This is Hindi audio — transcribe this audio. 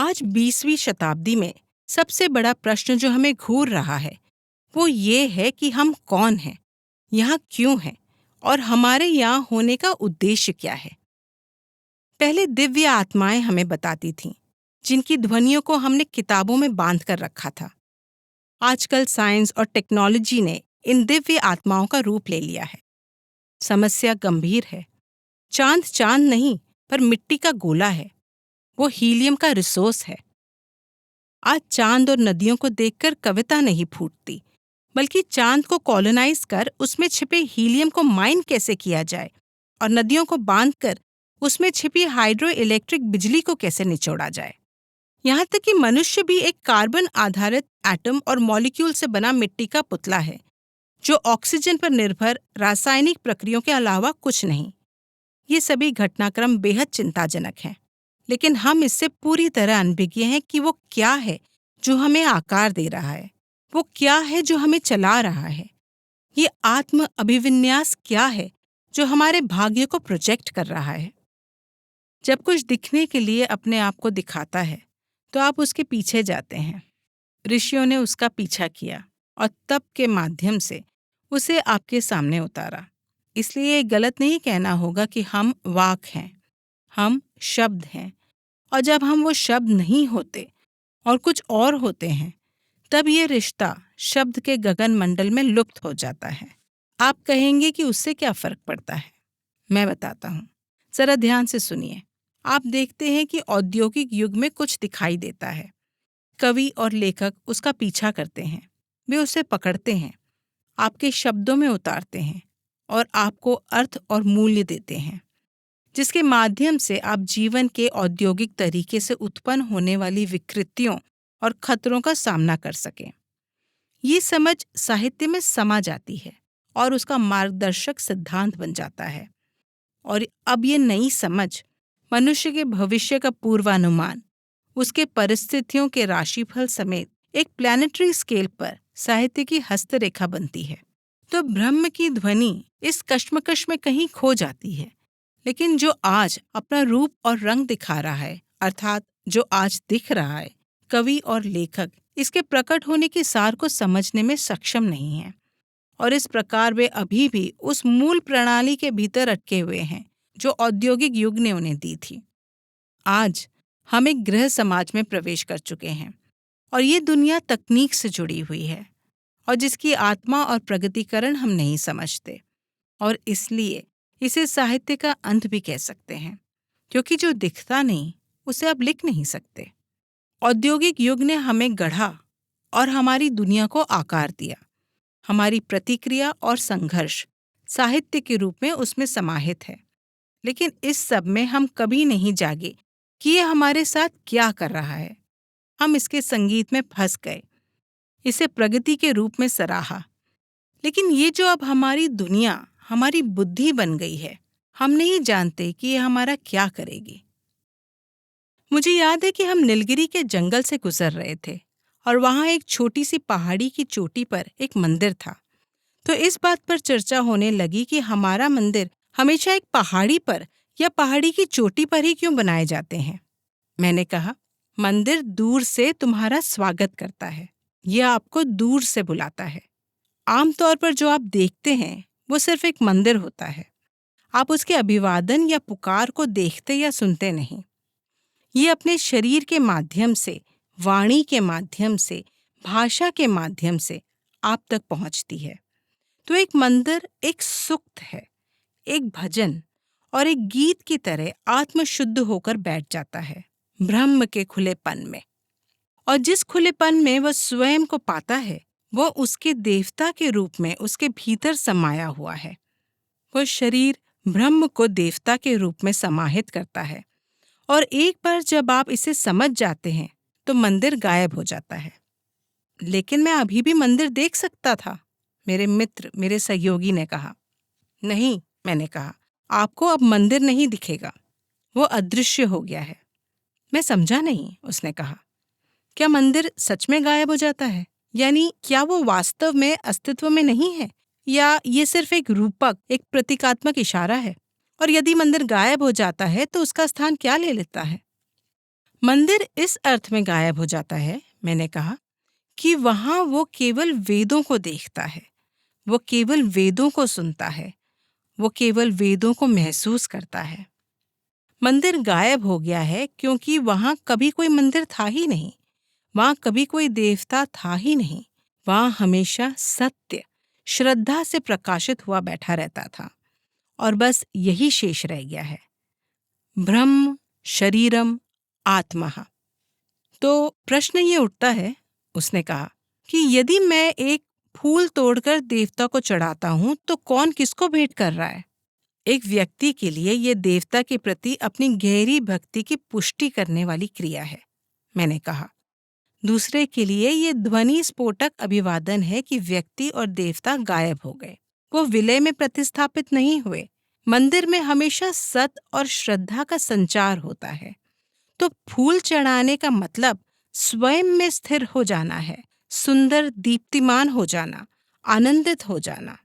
आज 20वीं शताब्दी में सबसे बड़ा प्रश्न जो हमें घूर रहा है वो ये है कि हम कौन हैं, यहाँ क्यों हैं और हमारे यहाँ होने का उद्देश्य क्या है। पहले दिव्य आत्माएं हमें बताती थीं, जिनकी ध्वनियों को हमने किताबों में बांध कर रखा था। आजकल साइंस और टेक्नोलॉजी ने इन दिव्य आत्माओं का रूप ले लिया है। समस्या गंभीर है। चांद चांद नहीं, पर मिट्टी का गोला है। वो हीलियम का रिसोर्स है। आज चांद और नदियों को देखकर कविता नहीं फूटती, बल्कि चांद को कॉलोनाइज कर उसमें छिपे हीलियम को माइन कैसे किया जाए और नदियों को बांधकर उसमें छिपी हाइड्रो इलेक्ट्रिक बिजली को कैसे निचोड़ा जाए। यहाँ तक कि मनुष्य भी एक कार्बन आधारित एटम और मॉलिक्यूल से बना मिट्टी का पुतला है, जो ऑक्सीजन पर निर्भर रासायनिक प्रक्रियाओं के अलावा कुछ नहीं। ये सभी घटनाक्रम बेहद चिंताजनक हैं, लेकिन हम इससे पूरी तरह अनभिज्ञ हैं कि वो क्या है जो हमें आकार दे रहा है, वो क्या है जो हमें चला रहा है। ये आत्म अभिविन्यास क्या है जो हमारे भाग्य को प्रोजेक्ट कर रहा है। जब कुछ दिखने के लिए अपने आप को दिखाता है तो आप उसके पीछे जाते हैं। ऋषियों ने उसका पीछा किया और तप के माध्यम से उसे आपके सामने उतारा। इसलिए ये गलत नहीं कहना होगा कि हम वाक हैं, हम शब्द हैं। और जब हम वो शब्द नहीं होते और कुछ और होते हैं, तब ये रिश्ता शब्द के गगन मंडल में लुप्त हो जाता है। आप कहेंगे कि उससे क्या फर्क पड़ता है? मैं बताता हूँ, जरा ध्यान से सुनिए। आप देखते हैं कि औद्योगिक युग में कुछ दिखाई देता है। कवि और लेखक उसका पीछा करते हैं, वे उसे पकड़ते हैं, आपके शब्दों में उतारते हैं और आपको अर्थ और मूल्य देते हैं, जिसके माध्यम से आप जीवन के औद्योगिक तरीके से उत्पन्न होने वाली विकृतियों और खतरों का सामना कर सकें। ये समझ साहित्य में समा जाती है और उसका मार्गदर्शक सिद्धांत बन जाता है। और अब ये नई समझ मनुष्य के भविष्य का पूर्वानुमान, उसके परिस्थितियों के राशिफल समेत एक प्लैनेटरी स्केल पर साहित्य की हस्तरेखा बनती है। तो ब्रह्म की ध्वनि इस कश्मकश में कहीं खो जाती है, लेकिन जो आज अपना रूप और रंग दिखा रहा है, अर्थात जो आज दिख रहा है, कवि और लेखक इसके प्रकट होने के सार को समझने में सक्षम नहीं हैं। और इस प्रकार वे अभी भी उस मूल प्रणाली के भीतर अटके हुए हैं जो औद्योगिक युग ने उन्हें दी थी। आज हम एक गृह समाज में प्रवेश कर चुके हैं और ये दुनिया तकनीक से जुड़ी हुई है और जिसकी आत्मा और प्रगतिकरण हम नहीं समझते, और इसलिए इसे साहित्य का अंत भी कह सकते हैं, क्योंकि जो दिखता नहीं उसे अब लिख नहीं सकते। औद्योगिक युग ने हमें गढ़ा और हमारी दुनिया को आकार दिया। हमारी प्रतिक्रिया और संघर्ष साहित्य के रूप में उसमें समाहित है, लेकिन इस सब में हम कभी नहीं जागे कि ये हमारे साथ क्या कर रहा है। हम इसके संगीत में फंस गए, इसे प्रगति के रूप में सराहा, लेकिन ये जो अब हमारी दुनिया, हमारी बुद्धि बन गई है, हम नहीं जानते कि ये हमारा क्या करेगी। मुझे याद है कि हम नीलगिरी के जंगल से गुजर रहे थे और वहाँ एक छोटी सी पहाड़ी की चोटी पर एक मंदिर था। तो इस बात पर चर्चा होने लगी कि हमारा मंदिर हमेशा एक पहाड़ी पर या पहाड़ी की चोटी पर ही क्यों बनाए जाते हैं। मैंने कहा, मंदिर दूर से तुम्हारा स्वागत करता है, यह आपको दूर से बुलाता है। आमतौर पर जो आप देखते हैं वो सिर्फ एक मंदिर होता है। आप उसके अभिवादन या पुकार को देखते या सुनते नहीं। ये अपने शरीर के माध्यम से, वाणी के माध्यम से, भाषा के माध्यम से आप तक पहुंचती है। तो एक मंदिर एक सूक्त है, एक भजन और एक गीत की तरह आत्मशुद्ध होकर बैठ जाता है ब्रह्म के खुलेपन में। और जिस खुलेपन में वह स्वयं को पाता है, वह उसके देवता के रूप में उसके भीतर समाया हुआ है। वह शरीर ब्रह्म को देवता के रूप में समाहित करता है, और एक बार जब आप इसे समझ जाते हैं तो मंदिर गायब हो जाता है। लेकिन मैं अभी भी मंदिर देख सकता था, मेरे मित्र, मेरे सहयोगी ने कहा। नहीं, मैंने कहा, आपको अब मंदिर नहीं दिखेगा, वो अदृश्य हो गया है। मैं समझा नहीं, उसने कहा। क्या मंदिर सच में गायब हो जाता है? यानी क्या वो वास्तव में अस्तित्व में नहीं है, या ये सिर्फ एक रूपक, एक प्रतीकात्मक इशारा है? और यदि मंदिर गायब हो जाता है तो उसका स्थान क्या ले लेता है? मंदिर इस अर्थ में गायब हो जाता है, मैंने कहा, कि वहां वो केवल वेदों को देखता है, वो केवल वेदों को सुनता है, वो केवल वेदों को महसूस करता है। मंदिर गायब हो गया है क्योंकि वहां कभी कोई मंदिर था ही नहीं, वहां कभी कोई देवता था ही नहीं। वहां हमेशा सत्य श्रद्धा से प्रकाशित हुआ बैठा रहता था, और बस यही शेष रह गया है, ब्रह्म शरीरम आत्मा। तो प्रश्न ये उठता है, उसने कहा, कि यदि मैं एक फूल तोड़कर देवता को चढ़ाता हूं तो कौन किसको भेंट कर रहा है? एक व्यक्ति के लिए ये देवता के प्रति अपनी गहरी भक्ति की पुष्टि करने वाली क्रिया है, मैंने कहा। दूसरे के लिए ये ध्वनि स्फोटक अभिवादन है कि व्यक्ति और देवता गायब हो गए, वो विलय में प्रतिस्थापित नहीं हुए। मंदिर में हमेशा सत और श्रद्धा का संचार होता है। तो फूल चढ़ाने का मतलब स्वयं में स्थिर हो जाना है, सुंदर दीप्तिमान हो जाना, आनंदित हो जाना।